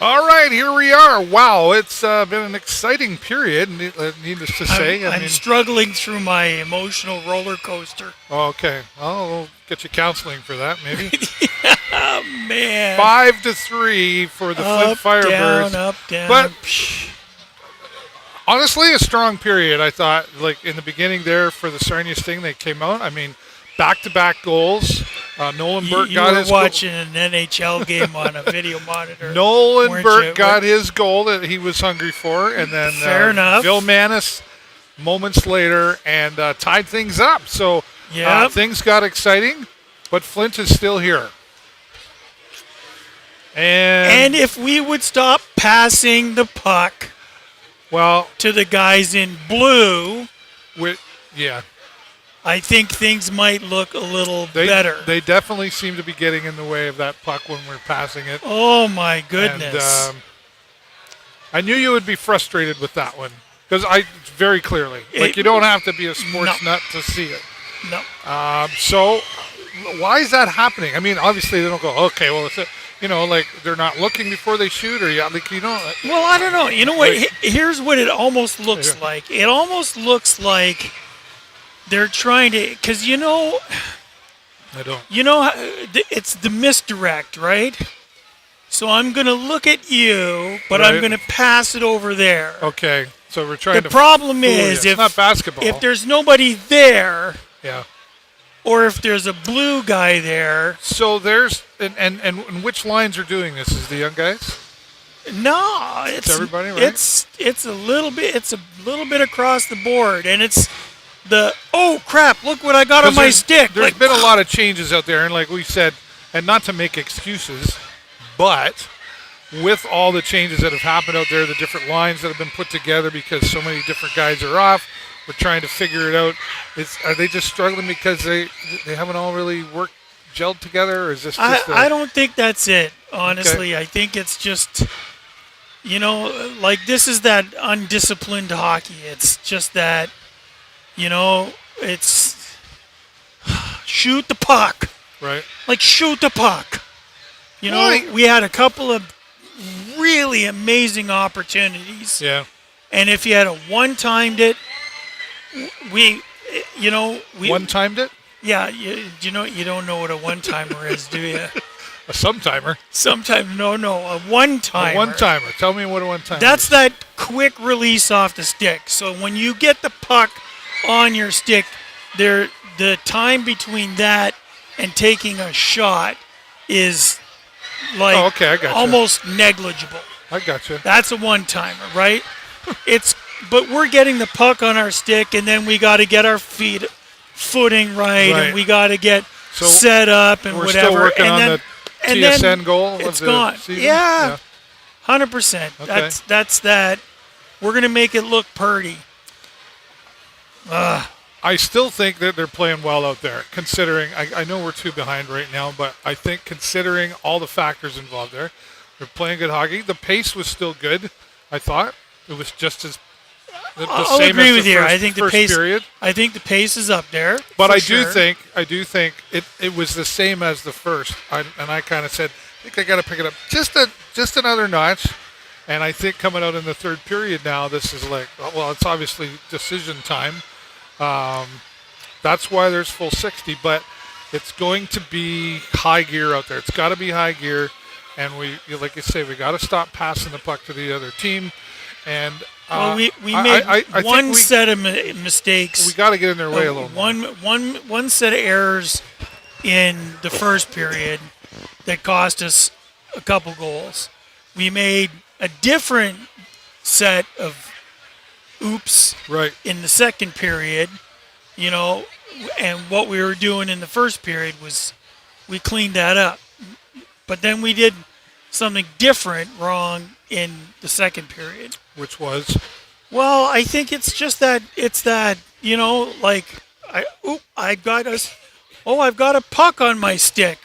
All right, here we are. Wow, it's been an exciting period, needless to say. I'm struggling through my emotional roller coaster. Okay, I'll get you counseling for that, maybe. Oh, man. 5-3 for the Flint Firebirds. Up, down. But honestly, a strong period, I thought. Like in the beginning there for the Sarnia Sting, they came out. I mean, back-to-back goals. Nolan Burke got his goal. You were watching an NHL game on a video monitor. Nolan Burke got his goal that he was hungry for, and then Fair enough. Phil Manis moments later and tied things up. So things got exciting, but Flint is still here. And if we would stop passing the puck to the guys in blue, I think things might look a little better. They definitely seem to be getting in the way of that puck when we're passing it. Oh, my goodness. And, I knew you would be frustrated with that one because very clearly. You don't have to be a sports nut to see it. No. So why is that happening? I mean, obviously they don't go, okay, well, it's they're not looking before they shoot or Well, I don't know. You know what? Here's what it almost looks like. It almost looks like they're trying to, because I don't. It's the misdirect, right? So I'm going to look at you, but I'm going to pass it over there. Okay, so we're trying to. The problem is it's not basketball. If there's nobody there, yeah, or if there's a blue guy there. So there's and which lines are doing this? Is the young guys? No, it's everybody, right? It's a little bit across the board, and it's. Oh crap! Look what I got on my stick. There's been a lot of changes out there, and like we said, and not to make excuses, but with all the changes that have happened out there, the different lines that have been put together because so many different guys are off, we're trying to figure it out. Are they just struggling because they haven't all really gelled together, or is this just I don't think that's it. Honestly, okay. I think it's just this is that undisciplined hockey. It's just that. It's shoot the puck. Right. Shoot the puck. We had a couple of really amazing opportunities. Yeah. And if you had a one-timed it, we one-timed it? Yeah. You don't know what a one-timer is, do you? A sometime. A one-timer. A one-timer. Tell me what a one-timer That's is. that quick release off the stick. So when you get the puck on your stick, the time between that and taking a shot is I gotcha. almost negligible. I gotcha. That's a one-timer, right? But we're getting the puck on our stick, and then we got to get our footing right, and we got to get set up and we're whatever. Still working and on then, the TSN goal. It's gone. Yeah, 100%. Okay. That's that. We're gonna make it look pretty. I still think that they're playing well out there, considering, I know we're 2 behind right now, but I think considering all the factors involved there, they're playing good hockey. The pace was still good, I thought. It was just as I'll same agree as with the you. first, I think the first pace. period. I think the pace is up there. But I do think it was the same as the first. And I kind of said, I think I got to pick it up just another notch. And I think coming out in the third period now, this is it's obviously decision time. That's why there's full 60, but it's going to be high gear out there. It's got to be high gear, and we got to stop passing the puck to the other team. And we made one set of mistakes. We got to get in their way a little more. One set of errors in the first period that cost us a couple goals. We made a different set of oops in the second period, and what we were doing in the first period was we cleaned that up. But then we did something different wrong in the second period. Which was? Well, I think it's just that I've got a puck on my stick,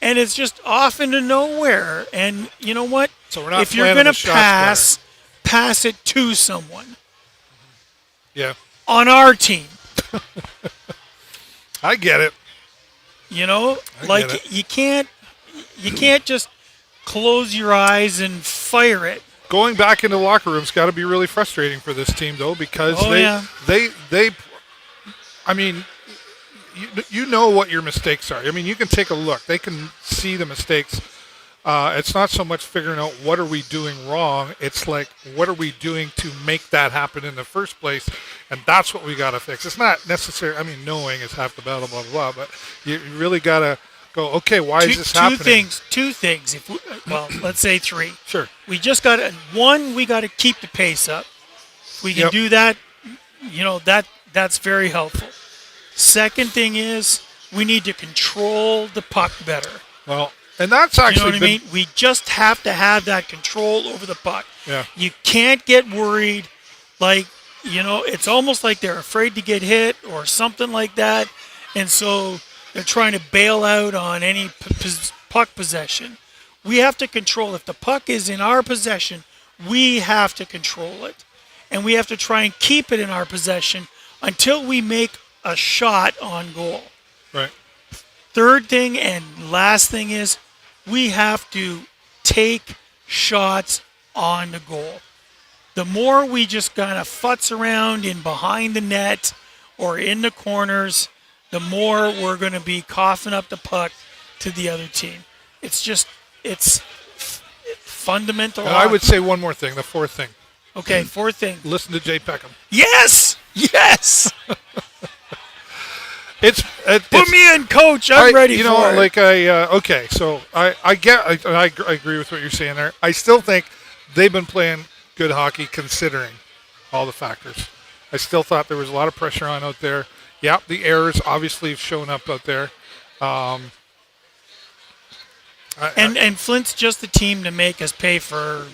and it's just off into nowhere. And you know what? So we're not if you're going to pass it to someone. Yeah. On our team. I get it. You can't just close your eyes and fire it. Going back into the locker room's got to be really frustrating for this team, though, because they I mean, you know what your mistakes are. I mean, you can take a look. They can see the mistakes. It's not so much figuring out what are we doing wrong. It's like, what are we doing to make that happen in the first place? And that's what we got to fix. It's not necessary. I mean, knowing is half the battle, blah, blah, blah. But you really got to go, okay, why is this happening? Two things. Let's say three. Sure. We just got to, one, we got to keep the pace up. If we can do that, that's very helpful. Second thing is we need to control the puck better. Well, and that's actually, you know what I mean? We just have to have that control over the puck. Yeah. You can't get worried. Like, it's almost like they're afraid to get hit or something like that. And so they're trying to bail out on any puck possession. We have to control. If the puck is in our possession, we have to control it. And we have to try and keep it in our possession until we make a shot on goal. Right. Third thing and last thing is we have to take shots on the goal. The more we just kind of futz around in behind the net or in the corners, the more we're going to be coughing up the puck to the other team. It's fundamental. And I would say one more thing, the fourth thing. Okay, fourth thing. Listen to Jay Peckham. Yes! Put me in, coach. I'm ready for it. Okay, so I agree with what you're saying there. I still think they've been playing good hockey considering all the factors. I still thought there was a lot of pressure on out there. Yeah, the errors obviously have shown up out there. And Flint's just the team to make us pay for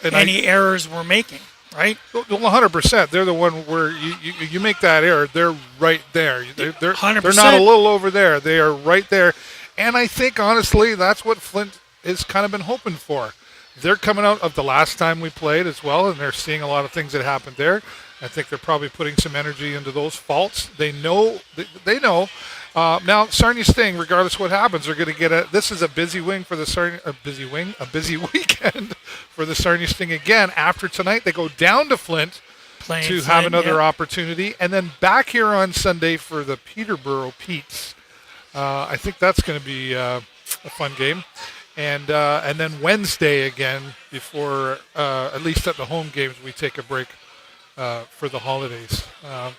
any errors we're making, right? Well, 100%. They're the one where you make that error, they're right there. They're 100%. They're not a little over there. They are right there. And I think, honestly, that's what Flint has kind of been hoping for. They're coming out of the last time we played as well, and they're seeing a lot of things that happened there. I think they're probably putting some energy into those faults. They know. They know. Now, Sarnia Sting, regardless of what happens, they're going to get this is a busy wing for the Sarnia, a busy weekend for the Sarnia Sting again. After tonight, they go down to Flint to have another opportunity, and then back here on Sunday for the Peterborough Petes. I think that's going to be a fun game. And then Wednesday again before, at least at the home games, we take a break for the holidays.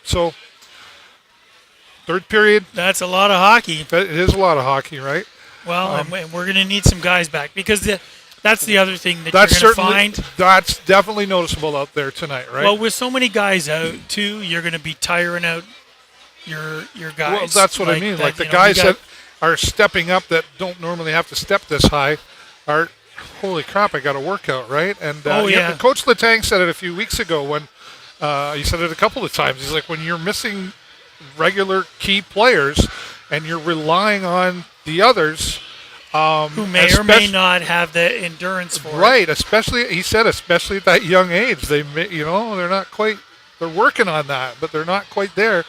So third period. That's a lot of hockey. It is a lot of hockey, right? Well, and we're going to need some guys back because that's the other thing that you're going to find. That's definitely noticeable out there tonight, right? Well, with so many guys out, too, you're going to be tiring out your guys. Well, that's what I mean. Like the guys that are stepping up that don't normally have to step this high are, holy crap, I got a workout, right? And Coach Letang said it a few weeks ago when he said it a couple of times. He's like, when you're missing regular key players and you're relying on the others who may or may not have the endurance for it. Right, especially at that young age. They're not quite, they're working on that, but they're not quite there.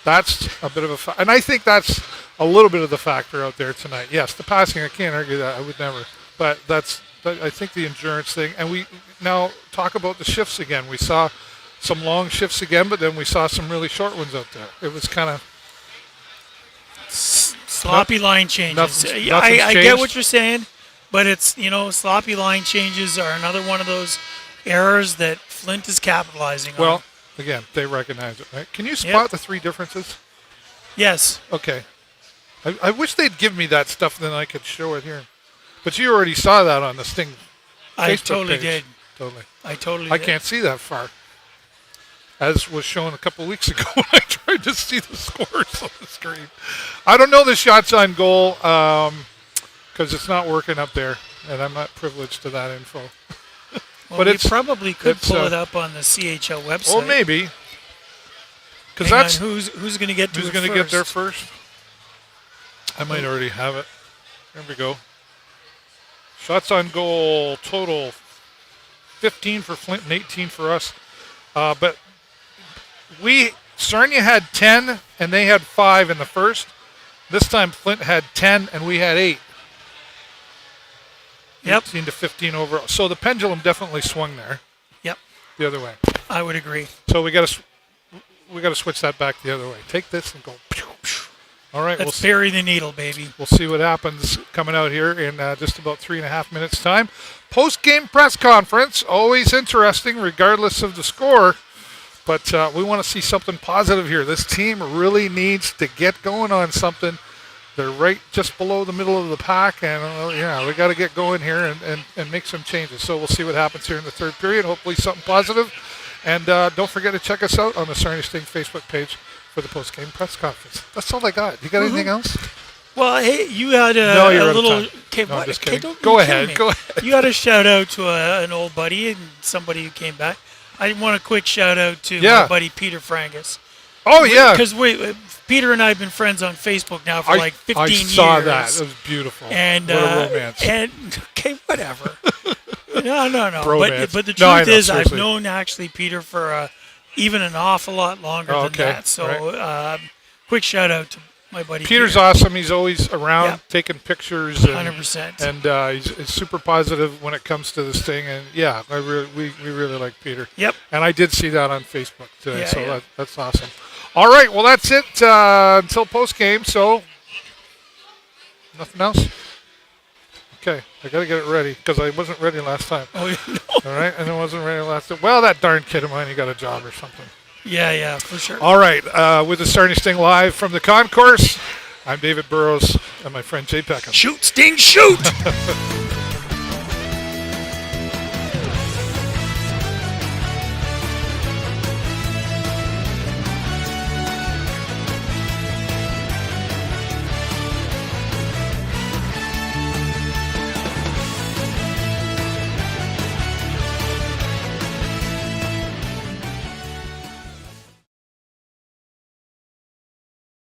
That's a bit of and I think that's a little bit of the factor out there tonight. Yes, the passing, I can't argue that. I would never. But I think the endurance thing. And we now talk about the shifts again. We saw some long shifts again, but then we saw some really short ones out there. It was kind of sloppy line changes. I get what you're saying, but it's, sloppy line changes are another one of those errors that Flint is capitalizing on. Well, again, they recognize it, right? Can you spot the three differences? Yes. Okay. I wish they'd give me that stuff, then I could show it here. But you already saw that on the Sting Facebook I totally page. did. Totally. I can't see that far. As was shown a couple of weeks ago when I tried to see the scores on the screen. I don't know the shots on goal because it's not working up there, and I'm not privileged to that info. Well, but we probably could pull it up on the CHL website. Well, maybe. Because that's who's going to get to who's going to get there first. I might already have it. There we go. Shots on goal total 15 for Flint and 18 for us. But Sarnia had 10 and they had 5 in the first. This time Flint had 10 and we had 8. Yep. 18 to 15 overall. So the pendulum definitely swung there. Yep. The other way. I would agree. So we got to switch that back the other way. Take this and go. All right. Let's bury the needle, baby. We'll see what happens coming out here in just about 3.5 minutes' time. Post-game press conference, always interesting regardless of the score. But we want to see something positive here. This team really needs to get going on something. They're right just below the middle of the pack, and we got to get going here and make some changes. So we'll see what happens here in the third period. Hopefully something positive. And don't forget to check us out on the Sarnia Sting Facebook page for the post-game press conference. That's all I got. You got anything else? Well, hey, you had No, you're a out of little. time. Okay, No, I'm just okay, kidding. don't Go be ahead. kidding me. Go ahead. You got a shout out to an old buddy and somebody who came back. I want a quick shout out to my buddy Peter Frangus. Oh, yeah. Because Peter and I have been friends on Facebook now for like 15 years. I saw that. It was beautiful. And, what a romance. And okay, whatever. No. Bromance. But the No, I truth know, is, I've seriously. known actually Peter for even an awful lot longer than that. So, quick shout out to my buddy Peter's Peter. awesome. He's always around taking pictures. 100%. And he's super positive when it comes to this thing. And, we really like Peter. Yep. And I did see that on Facebook today, Yeah, so yeah. That's awesome. All right, well, that's it until post-game, so nothing else? Okay, I got to get it ready because I wasn't ready last time. Oh, All right, and I wasn't ready last time. Well, that darn kid of mine, he got a job or something. Yeah, for sure. All right, with the Sarnia Sting live from the concourse, I'm David Burrows and my friend Jay Peckham. Shoot, Sting, shoot!